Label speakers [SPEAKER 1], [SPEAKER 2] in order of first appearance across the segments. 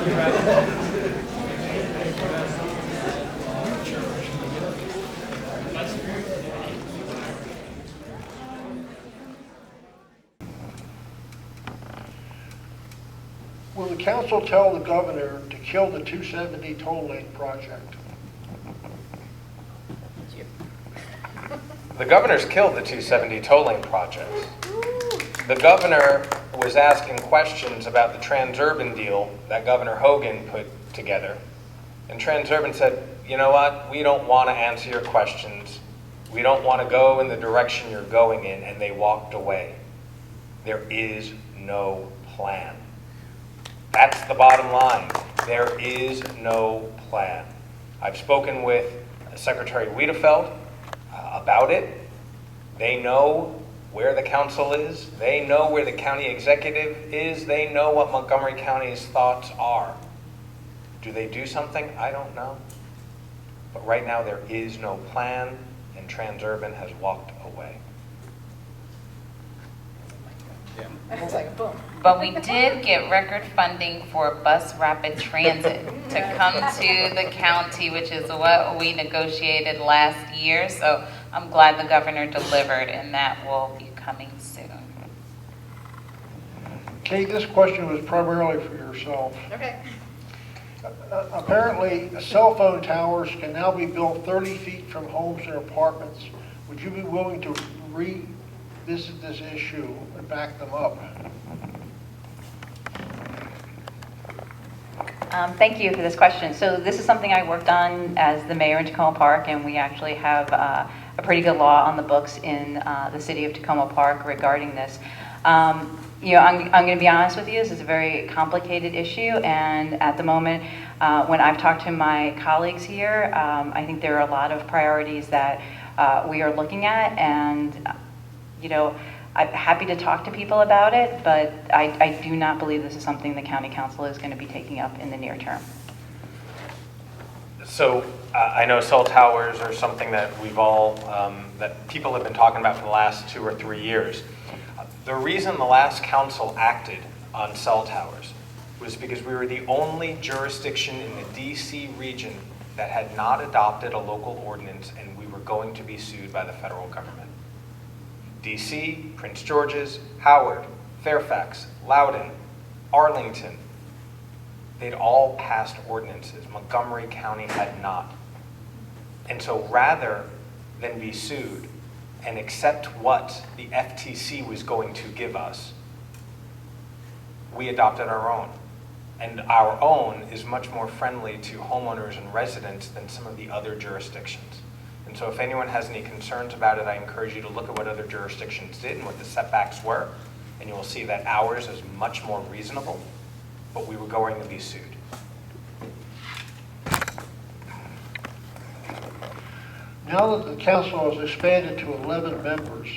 [SPEAKER 1] Will the council tell the governor to kill the 270 toll lane project?
[SPEAKER 2] The governor's killed the 270 toll lane project. The governor was asking questions about the Transurban deal that Governor Hogan put together. And Transurban said, you know what, we don't want to answer your questions. We don't want to go in the direction you're going in, and they walked away. There is no plan. That's the bottom line. There is no plan. I've spoken with Secretary Wiedefeld about it. They know where the council is. They know where the county executive is. They know what Montgomery County's thoughts are. Do they do something? I don't know. But right now there is no plan, and Transurban has walked away.
[SPEAKER 3] It's like boom.
[SPEAKER 4] But we did get record funding for bus rapid transit to come to the county, which is what we negotiated last year. So I'm glad the governor delivered, and that will be coming soon.
[SPEAKER 1] Kate, this question was primarily for yourself.
[SPEAKER 3] Okay.
[SPEAKER 1] Apparently, cell phone towers can now be built 30 feet from homes and apartments. Would you be willing to revisit this issue and back them up?
[SPEAKER 5] Thank you for this question. So this is something I worked on as the mayor in Tacoma Park, and we actually have a pretty good law on the books in the city of Tacoma Park regarding this. You know, I'm going to be honest with you, this is a very complicated issue, and at the moment, when I've talked to my colleagues here, I think there are a lot of priorities that we are looking at, and you know, I'm happy to talk to people about it, but I do not believe this is something the county council is going to be taking up in the near term.
[SPEAKER 2] So I know cell towers are something that we've all, that people have been talking about for the last 2 or 3 years. The reason the last council acted on cell towers was because we were the only jurisdiction in the DC region that had not adopted a local ordinance, and we were going to be sued by the federal government. DC, Prince George's, Howard, Fairfax, Loudoun, Arlington, they'd all passed ordinances. Montgomery County had not. And so rather than be sued and accept what the FTC was going to give us, we adopted our own. And our own is much more friendly to homeowners and residents than some of the other jurisdictions. And so if anyone has any concerns about it, I encourage you to look at what other jurisdictions did and what the setbacks were, and you will see that ours is much more reasonable, but we were going to be sued.
[SPEAKER 1] Now that the council has expanded to 11 members,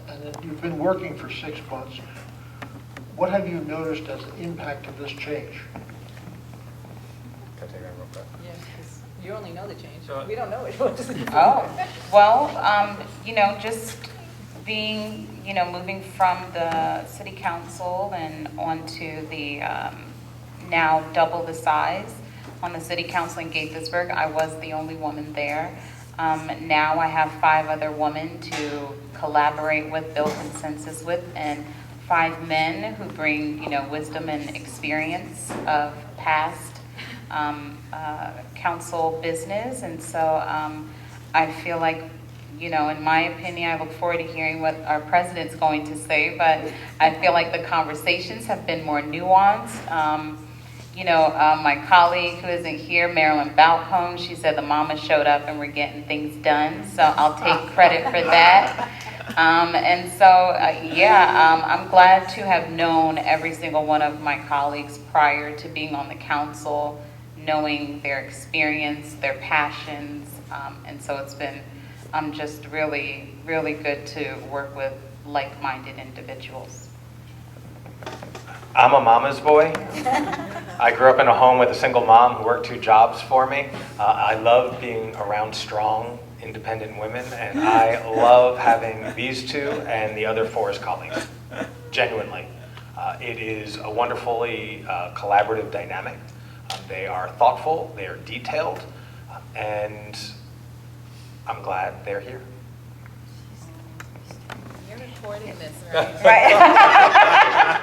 [SPEAKER 1] and you've been working for 6 months, what have you noticed as the impact of this change?
[SPEAKER 3] Yes, because you only know the change. We don't know it.
[SPEAKER 4] Oh, well, you know, just being, you know, moving from the city council and onto the now double the size on the city council in Gaithersburg, I was the only woman there. Now I have 5 other women to collaborate with, build consensus with, and 5 men who bring, you know, wisdom and experience of past council business. And so I feel like, you know, in my opinion, I look forward to hearing what our president's going to say, but I feel like the conversations have been more nuanced. You know, my colleague who isn't here, Marilyn Balcone, she said the mama showed up and we're getting things done. So I'll take credit for that. And so, I'm glad to have known every single one of my colleagues prior to being on the council, knowing their experience, their passions. And so it's been just really, really good to work with like-minded individuals.
[SPEAKER 2] I'm a mama's boy. I grew up in a home with a single mom who worked 2 jobs for me. I love being around strong, independent women, and I love having these 2 and the other 4 as colleagues, genuinely. It is a wonderfully collaborative dynamic. They are thoughtful, they are detailed, and I'm glad they're here.
[SPEAKER 3] You're recording this, right?
[SPEAKER 5] Right.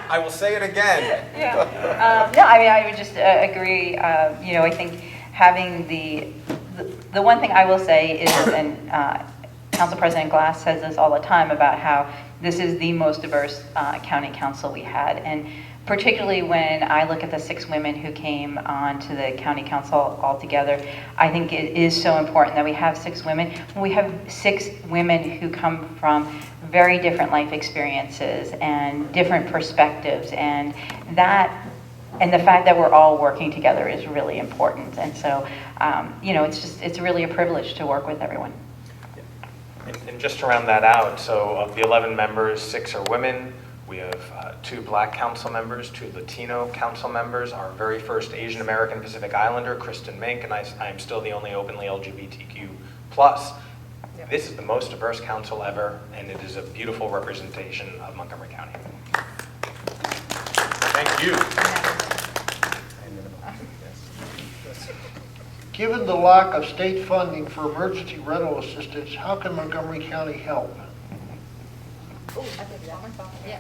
[SPEAKER 2] I will say it again.
[SPEAKER 5] Yeah. No, I mean, I would just agree. I think having the one thing I will say is, and Council President Glass says this all the time about how this is the most diverse county council we had. And particularly when I look at the 6 women who came on to the county council altogether, I think it is so important that we have 6 women. We have 6 women who come from very different life experiences and different perspectives, and the fact that we're all working together is really important. And so, it's really a privilege to work with everyone.
[SPEAKER 2] And just to round that out, so of the 11 members, 6 are women. We have 2 Black council members, 2 Latino council members, our very first Asian American Pacific Islander, Kristen Mink, and I am still the only openly LGBTQ+.
[SPEAKER 3] Yep.
[SPEAKER 2] This is the most diverse council ever, and it is a beautiful representation of Montgomery County. Thank you.
[SPEAKER 1] Given the lack of state funding for emergency rental assistance, how can Montgomery County help?
[SPEAKER 3] Oh, I think that one. Yeah.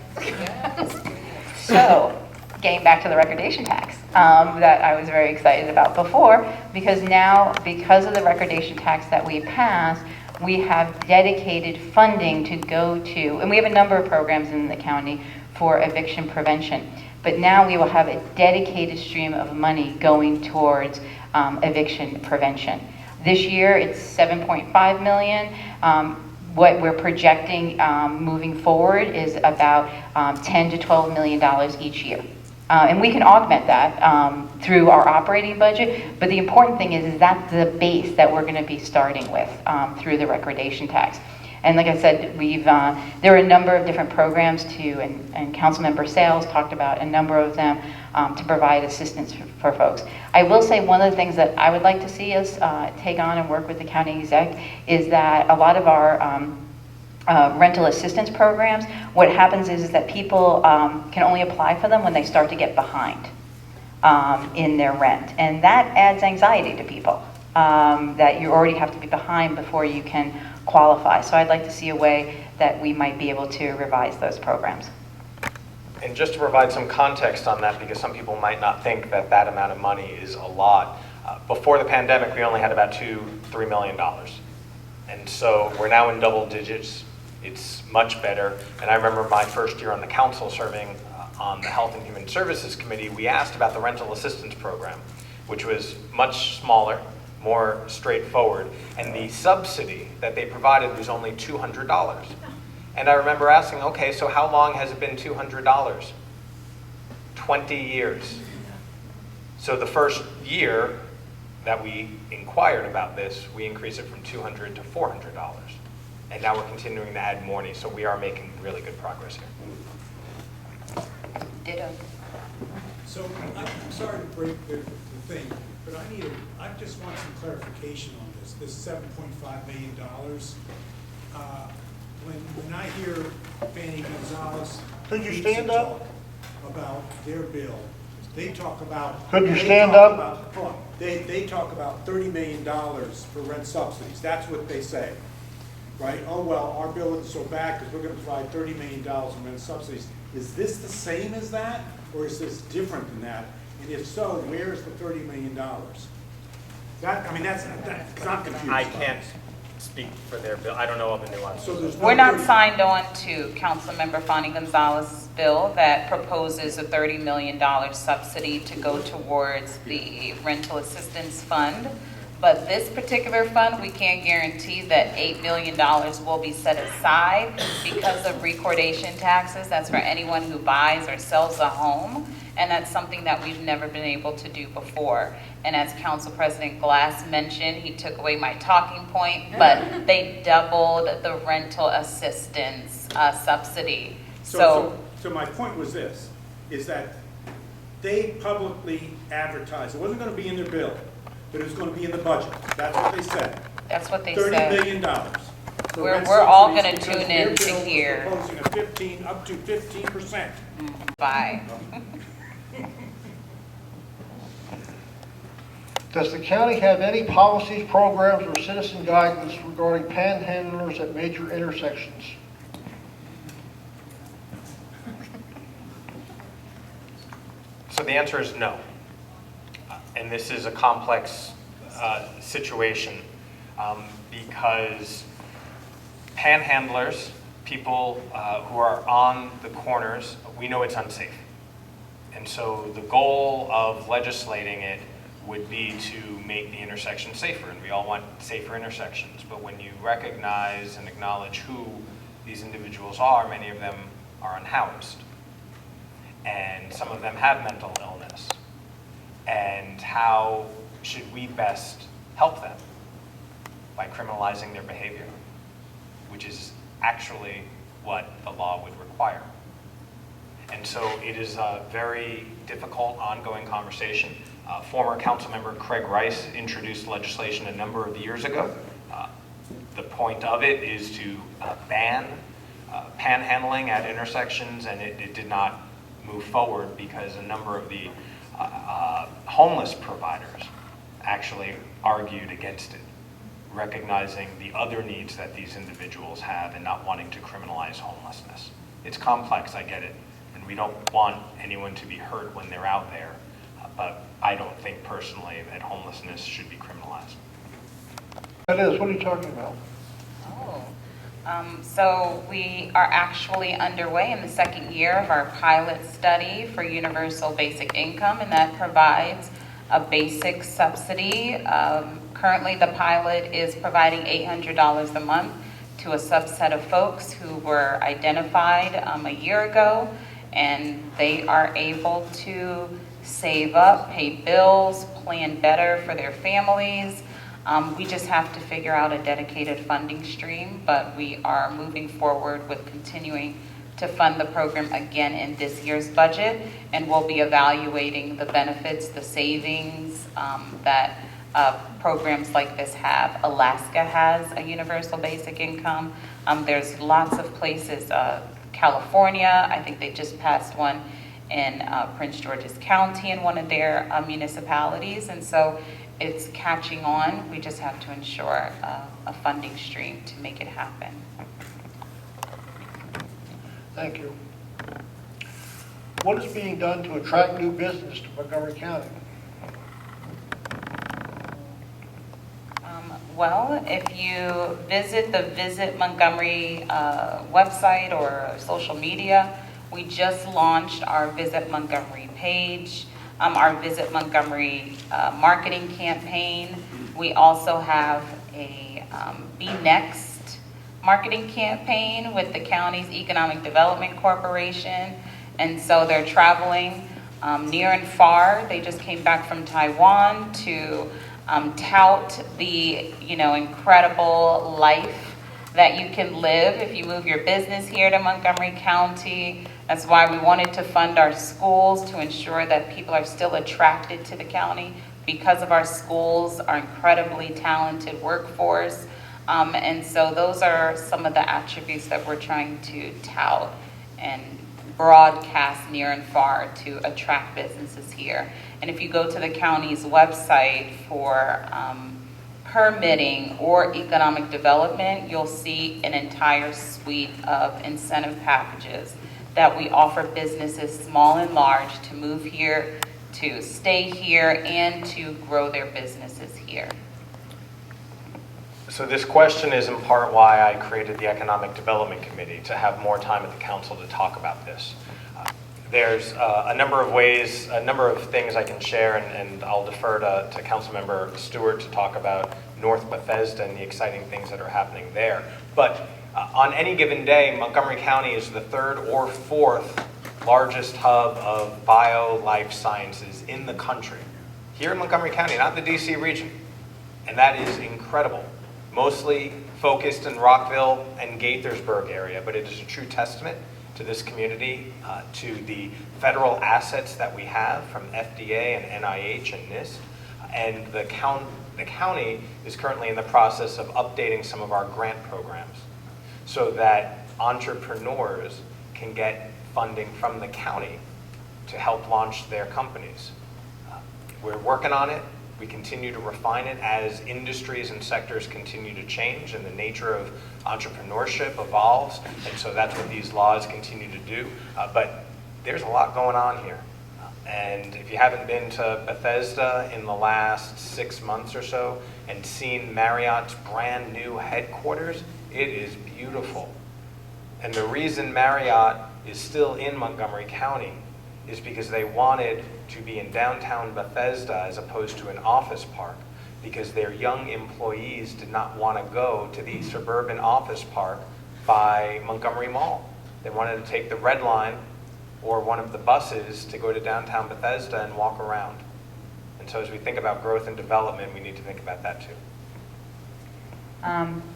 [SPEAKER 5] So, getting back to the recordation tax that I was very excited about before, because now, because of the recordation tax that we passed, we have dedicated funding to go to, and we have a number of programs in the county for eviction prevention, but now we will have a dedicated stream of money going towards eviction prevention. This year, it's $7.5 million. What we're projecting moving forward is about $10 to $12 million each year. And we can augment that through our operating budget, but the important thing is that's the base that we're going to be starting with through the recordation tax. And like I said, there are a number of different programs and Councilmember Sales talked about a number of them to provide assistance for folks. I will say one of the things that I would like to see us take on and work with the county exec is that a lot of our rental assistance programs, what happens is that people can only apply for them when they start to get behind in their rent. And that adds anxiety to people, that you already have to be behind before you can qualify. So I'd like to see a way that we might be able to revise those programs.
[SPEAKER 2] And just to provide some context on that, because some people might not think that that amount of money is a lot, before the pandemic, we only had about $2-3 million. And so we're now in double digits. It's much better. And I remember my first year on the council serving on the Health and Human Services Committee, we asked about the rental assistance program, which was much smaller, more straightforward, and the subsidy that they provided was only $200. And I remember asking, okay, so how long has it been $200? 20 years. So the first year that we inquired about this, we increased it from $200 to $400. And now we're continuing to add more money, so we are making really good progress here.
[SPEAKER 4] Ditto.
[SPEAKER 6] So I'm sorry to break the thing, but I just want some clarification on this $7.5 million. When I hear Fanny Gonzalez,
[SPEAKER 1] Could you stand up?
[SPEAKER 6] talk about their bill, they talk about.
[SPEAKER 1] Could you
[SPEAKER 6] they
[SPEAKER 1] stand
[SPEAKER 6] talk
[SPEAKER 1] up?
[SPEAKER 6] about- hold on. They talk about $30 million for rent subsidies. That's what they say, right? Oh, well, our bill isn't so bad because we're going to provide $30 million in rent subsidies. Is this the same as that, or is this different than that? And if so, where's the $30 million? That's, because I'm confused.
[SPEAKER 2] I can't speak for their bill. I don't know all the nuances.
[SPEAKER 6] So there's no
[SPEAKER 4] We're not
[SPEAKER 6] 30
[SPEAKER 4] signed on to Councilmember Fanny Gonzalez's bill that proposes a $30 million subsidy to go towards the rental assistance fund. But this particular fund, we can't guarantee that $8 million will be set aside because of recordation taxes. That's for anyone who buys or sells a home. And that's something that we've never been able to do before. And as Council President Glass mentioned, he took away my talking point, but they doubled the rental assistance subsidy.
[SPEAKER 6] So my point was this, is that they publicly advertised, it wasn't going to be in their bill, but it was going to be in the budget. That's what they said.
[SPEAKER 4] That's what they
[SPEAKER 6] $30
[SPEAKER 4] said.
[SPEAKER 6] million. for
[SPEAKER 4] We're
[SPEAKER 6] rent
[SPEAKER 4] all
[SPEAKER 6] subsidies
[SPEAKER 4] gonna
[SPEAKER 6] because
[SPEAKER 4] tune in
[SPEAKER 6] their
[SPEAKER 4] to
[SPEAKER 6] bill was
[SPEAKER 4] hear.
[SPEAKER 6] proposing a 15, up to 15%.
[SPEAKER 4] Bye.
[SPEAKER 1] Does the county have any policies, programs, or citizen guidance regarding panhandlers at major intersections?
[SPEAKER 2] So the answer is no. And this is a complex situation because panhandlers, people who are on the corners, we know it's unsafe. And so the goal of legislating it would be to make the intersection safer, and we all want safer intersections. But when you recognize and acknowledge who these individuals are, many of them are unhoused. And some of them have mental illness. And how should we best help them? By criminalizing their behavior, which is actually what the law would require. And so it is a very difficult, ongoing conversation. Former Councilmember Craig Rice introduced legislation a number of years ago. The point of it is to ban panhandling at intersections, and it did not move forward because a number of the homeless providers actually argued against it, recognizing the other needs that these individuals have and not wanting to criminalize homelessness. It's complex, I get it, and we don't want anyone to be hurt when they're out there, but I don't think personally that homelessness should be criminalized.
[SPEAKER 1] That is, what are you talking about?
[SPEAKER 4] So we are actually underway in the second year of our pilot study for universal basic income, and that provides a basic subsidy. Currently, the pilot is providing $800 a month to a subset of folks who were identified a year ago, and they are able to save up, pay bills, plan better for their families. We just have to figure out a dedicated funding stream, but we are moving forward with continuing to fund the program again in this year's budget, and we'll be evaluating the benefits, the savings that programs like this have. Alaska has a universal basic income. There's lots of places, California, I think they just passed one in Prince George's County in one of their municipalities, and so it's catching on. We just have to ensure a funding stream to make it happen.
[SPEAKER 1] Thank you. What is being done to attract new business to Montgomery County?
[SPEAKER 4] Well, if you visit the Visit Montgomery website or social media, we just launched our Visit Montgomery page, our Visit Montgomery marketing campaign. We also have a Be Next marketing campaign with the county's Economic Development Corporation. And so they're traveling near and far. They just came back from Taiwan to tout the incredible life that you can live if you move your business here to Montgomery County. That's why we wanted to fund our schools to ensure that people are still attracted to the county because of our schools, our incredibly talented workforce. And so those are some of the attributes that we're trying to tout and broadcast near and far to attract businesses here. And if you go to the county's website for permitting or economic development, you'll see an entire suite of incentive packages that we offer businesses, small and large, to move here, to stay here, and to grow their businesses here.
[SPEAKER 2] So this question is in part why I created the Economic Development Committee, to have more time at the council to talk about this. There's a number of ways, a number of things I can share, and I'll defer to Councilmember Stewart to talk about North Bethesda and the exciting things that are happening there. But on any given day, Montgomery County is the third or fourth largest hub of bio-life sciences in the country. Here in Montgomery County, not the DC region. And that is incredible. Mostly focused in Rockville and Gaithersburg area, but it is a true testament to this community, to the federal assets that we have from FDA and NIH and NIST. And the county is currently in the process of updating some of our grant programs so that entrepreneurs can get funding from the county to help launch their companies. We're working on it. We continue to refine it as industries and sectors continue to change and the nature of entrepreneurship evolves. And so that's what these laws continue to do. But there's a lot going on here. And if you haven't been to Bethesda in the last 6 months or so and seen Marriott's brand new headquarters, it is beautiful. And the reason Marriott is still in Montgomery County is because they wanted to be in downtown Bethesda as opposed to an office park, because their young employees did not want to go to the suburban office park by Montgomery Mall. They wanted to take the Red Line or one of the buses to go to downtown Bethesda and walk around. And so as we think about growth and development, we need to think about that too.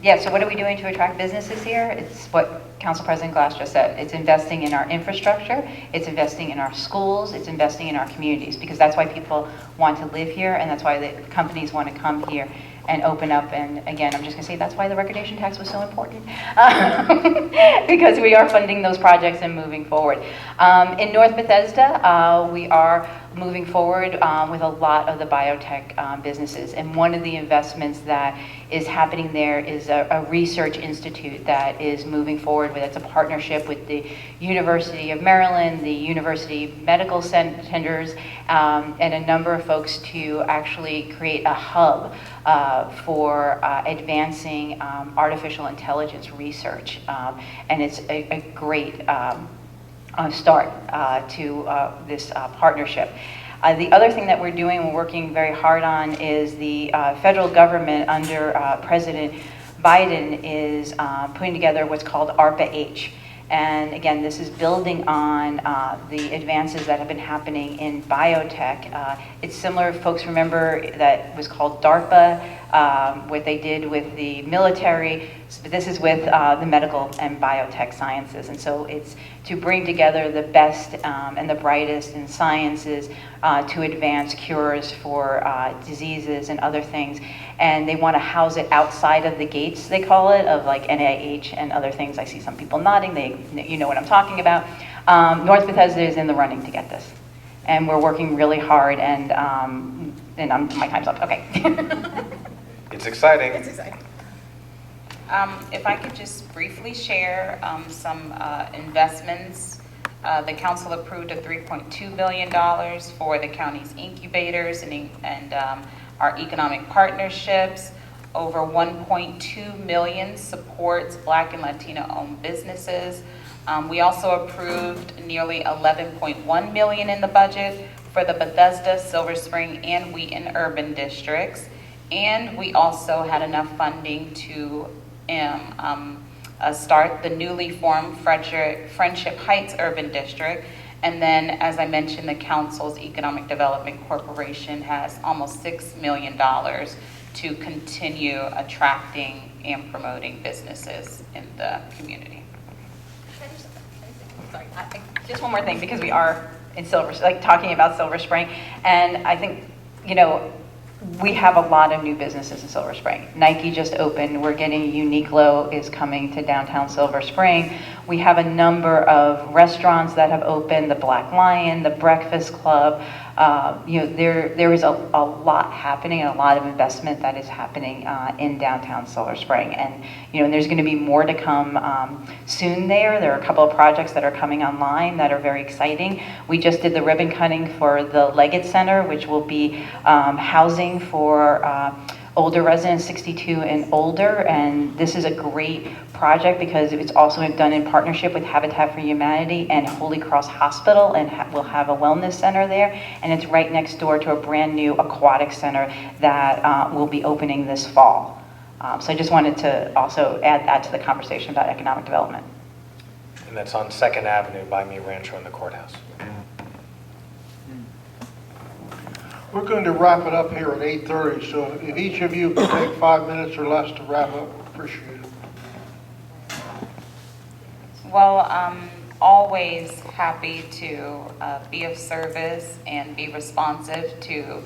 [SPEAKER 5] Yeah, so what are we doing to attract businesses here? It's what Council President Glass just said. It's investing in our infrastructure, it's investing in our schools, it's investing in our communities, because that's why people want to live here, and that's why the companies want to come here and open up. And again, I'm just going to say that's why the recordation tax was so important, because we are funding those projects and moving forward. In North Bethesda, we are moving forward with a lot of the biotech businesses. And one of the investments that is happening there is a research institute that is moving forward with. It's a partnership with the University of Maryland, the University Medical Centers, and a number of folks to actually create a hub for advancing artificial intelligence research. And it's a great start to this partnership. The other thing that we're doing, we're working very hard on, is the federal government under President Biden is putting together what's called ARPA-H. And again, this is building on the advances that have been happening in biotech. It's similar, folks remember, that was called DARPA, what they did with the military. But this is with the medical and biotech sciences. And so it's to bring together the best and the brightest in sciences to advance cures for diseases and other things. And they want to house it outside of the gates, they call it, of like NIH and other things. I see some people nodding, you know what I'm talking about. North Bethesda is in the running to get this. And we're working really hard, and my time's up, okay.
[SPEAKER 2] It's exciting.
[SPEAKER 3] It's exciting.
[SPEAKER 4] If I could just briefly share some investments. The council approved a $3.2 billion for the county's incubators and our economic partnerships. Over 1.2 million supports Black and Latino-owned businesses. We also approved nearly 11.1 million in the budget for the Bethesda, Silver Spring, and Wheaton urban districts. And we also had enough funding to start the newly formed Friendship Heights urban district. And then, as I mentioned, the council's Economic Development Corporation has almost $6 million to continue attracting and promoting businesses in the community.
[SPEAKER 5] Sorry, just one more thing, because we are in talking about Silver Spring, and I think, you know, we have a lot of new businesses in Silver Spring. Nike just opened. We're getting Uniqlo is coming to downtown Silver Spring. We have a number of restaurants that have opened, the Black Lion, the Breakfast Club. You know, there is a lot happening, and a lot of investment that is happening in downtown Silver Spring. And, you know, and there's going to be more to come soon there. There are a couple of projects that are coming online that are very exciting. We just did the ribbon cutting for the Leggett Center, which will be housing for older residents, 62 and older. And this is a great project because it's also done in partnership with Habitat for Humanity and Holy Cross Hospital, and we'll have a wellness center there. And it's right next door to a brand new aquatic center that will be opening this fall. So I just wanted to also add that to the conversation about economic development.
[SPEAKER 2] And that's on 2nd Avenue by Mi Rancho in the courthouse.
[SPEAKER 1] We're going to wrap it up here at 8:30, so if each of you could take 5 minutes or less to wrap up, appreciate it.
[SPEAKER 4] Well, I'm always happy to be of service and be responsive to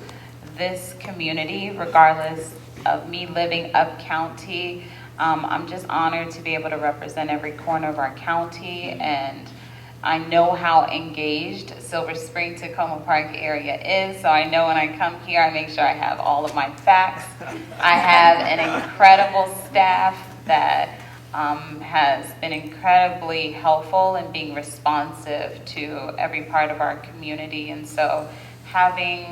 [SPEAKER 4] this community, regardless of me living up county. I'm just honored to be able to represent every corner of our county and I know how engaged Silver Spring Tacoma Park area is, so I know when I come here, I make sure I have all of my facts. I have an incredible staff that has been incredibly helpful in being responsive to every part of our community, and so having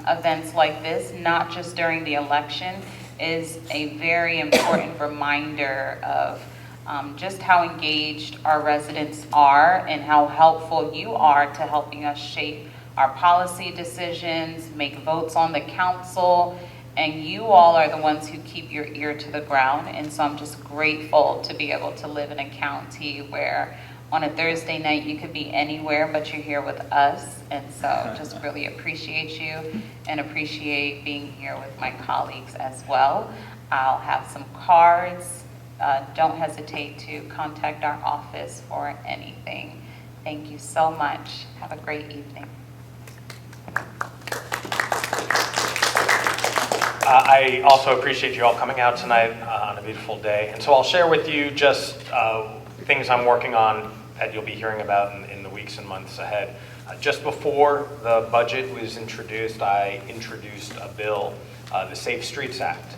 [SPEAKER 4] events like this, not just during the election, is a very important reminder of just how engaged our residents are and how helpful you are to helping us shape our policy decisions, make votes on the council, and you all are the ones who keep your ear to the ground. And so I'm just grateful to be able to live in a county where on a Thursday night you could be anywhere but you're here with us. And so just really appreciate you and appreciate being here with my colleagues as well. I'll have some cards. Don't hesitate to contact our office for anything. Thank you so much. Have a great evening.
[SPEAKER 2] I also appreciate you all coming out tonight on a beautiful day. And so I'll share with you just things I'm working on that you'll be hearing about in the weeks and months ahead. Just before the budget was introduced, I introduced a bill, the Safe Streets Act,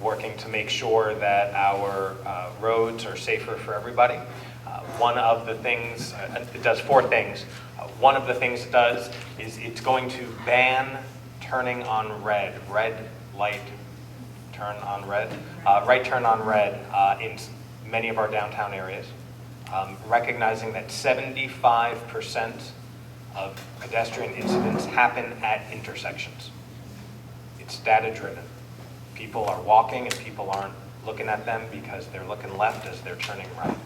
[SPEAKER 2] working to make sure that our roads are safer for everybody. One of the things, it does four things. One of the things it does is it's going to ban turning on red light, turn on red, right turn on red in many of our downtown areas, recognizing that 75% of pedestrian incidents happen at intersections. It's data driven. People are walking and people aren't looking at them because they're looking left as they're turning right.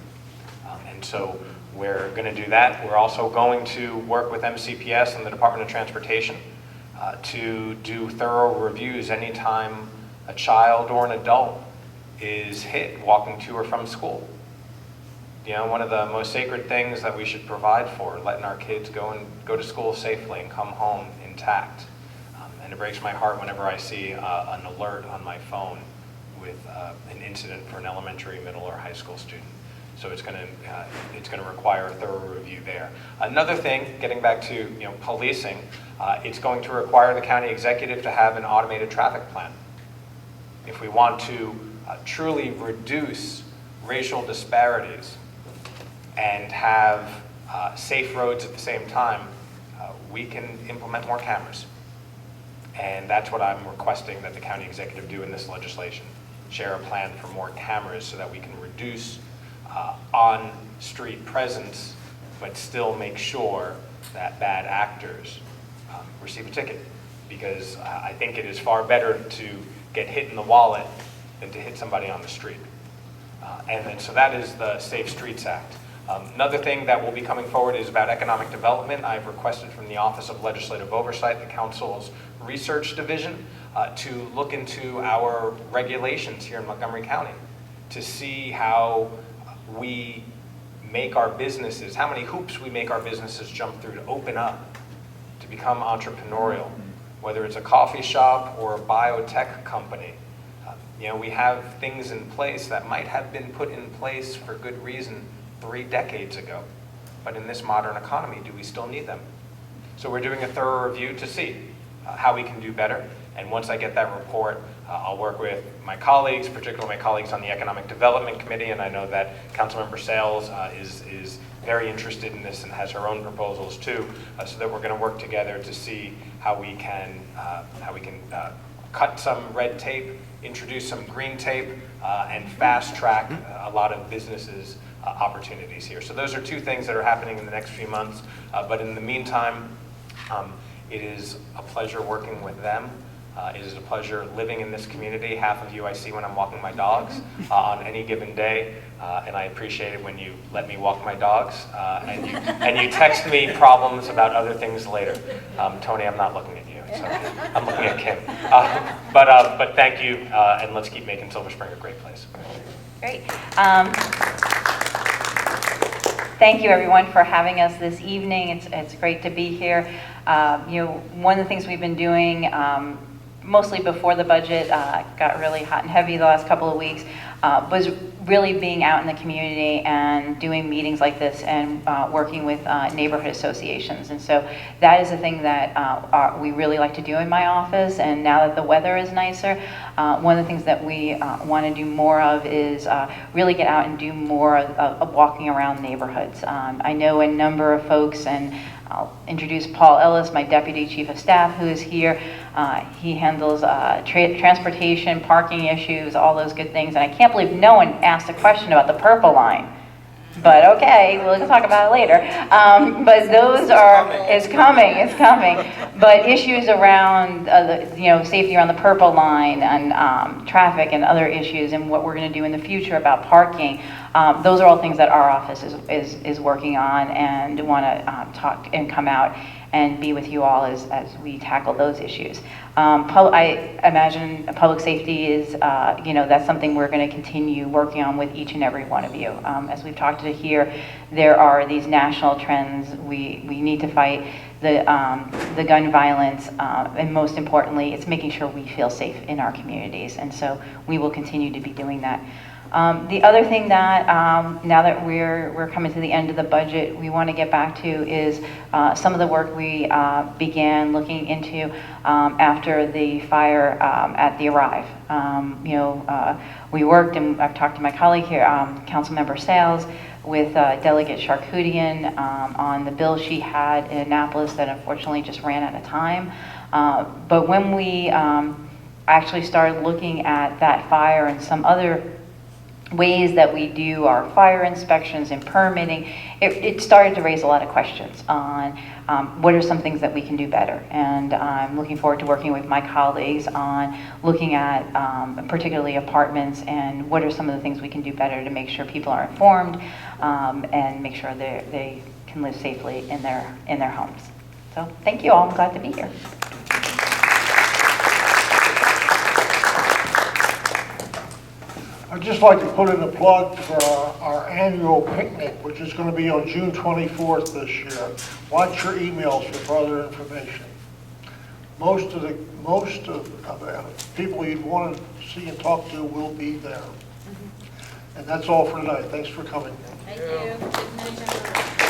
[SPEAKER 2] And so we're going to do that. We're also going to work with MCPS and the Department of Transportation to do thorough reviews anytime a child or an adult is hit walking to or from school. You know, one of the most sacred things that we should provide for, letting our kids go to school safely and come home intact. And it breaks my heart whenever I see an alert on my phone with an incident for an elementary, middle, or high school student. So it's going to require a thorough review there. Another thing, getting back to policing, it's going to require the county executive to have an automated traffic plan. If we want to truly reduce racial disparities and have safe roads at the same time, we can implement more cameras. And that's what I'm requesting that the county executive do in this legislation. Share a plan for more cameras so that we can reduce on-street presence, but still make sure that bad actors receive a ticket. Because I think it is far better to get hit in the wallet than to hit somebody on the street. And then, so that is the Safe Streets Act. Another thing that will be coming forward is about economic development. I've requested from the Office of Legislative Oversight, the Council's Research Division, to look into our regulations here in Montgomery County to see how we make our businesses, how many hoops we make our businesses jump through to open up, to become entrepreneurial, whether it's a coffee shop or a biotech company. We have things in place that might have been put in place for good reason 3 decades ago. But in this modern economy, do we still need them? So we're doing a thorough review to see how we can do better. And once I get that report, I'll work with my colleagues, particularly my colleagues on the Economic Development Committee, and I know that Councilmember Sales is very interested in this and has her own proposals too, so that we're going to work together to see how we can cut some red tape, introduce some green tape, and fast track a lot of businesses' opportunities here. So those are 2 things that are happening in the next few months. But in the meantime, it is a pleasure working with them. It is a pleasure living in this community. Half of you I see when I'm walking my dogs on any given day, and I appreciate it when you let me walk my dogs, and you text me problems about other things later. Tony, I'm not looking at you, so I'm looking at Kim. But thank you, and let's keep making Silver Spring a great place.
[SPEAKER 5] Great. Thank you, everyone, for having us this evening. It's great to be here. One of the things we've been doing, mostly before the budget got really hot and heavy the last couple of weeks, was really being out in the community and doing meetings like this and working with neighborhood associations. And so that is a thing that we really like to do in my office. And now that the weather is nicer, one of the things that we want to do more of is really get out and do more of walking around neighborhoods. I know a number of folks, and I'll introduce Paul Ellis, my Deputy Chief of Staff, who is here. He handles transportation, parking issues, all those good things. And I can't believe no one asked a question about the purple line. But okay, we'll talk about it later. But those it's coming. But issues around, safety around the purple line and traffic and other issues and what we're going to do in the future about parking, those are all things that our office is working on and want to talk and come out and be with you all as we tackle those issues. I imagine public safety is, that's something we're going to continue working on with each and every one of you. As we've talked to here, there are these national trends. We need to fight the gun violence, and most importantly, it's making sure we feel safe in our communities. And so we will continue to be doing that. The other thing that, now that we're coming to the end of the budget, we want to get back to is some of the work we began looking into after the fire at the Arrive. We worked, and I've talked to my colleague here, Councilmember Sales, with Delegate Charkoudian on the bill she had in Annapolis that unfortunately just ran out of time. But when we actually started looking at that fire and some other ways that we do our fire inspections and permitting, it started to raise a lot of questions on what are some things that we can do better. And I'm looking forward to working with my colleagues on looking at particularly apartments and what are some of the things we can do better to make sure people are informed and make sure they can live safely in their homes. So thank you all. I'm glad to be here.
[SPEAKER 1] I'd just like to put in a plug for our annual picnic, which is going to be on June 24th this year. Watch your emails for further information. Most of the people you'd want to see and talk to will be there. And that's all for tonight. Thanks for coming.
[SPEAKER 3] Thank you. Good night, everyone.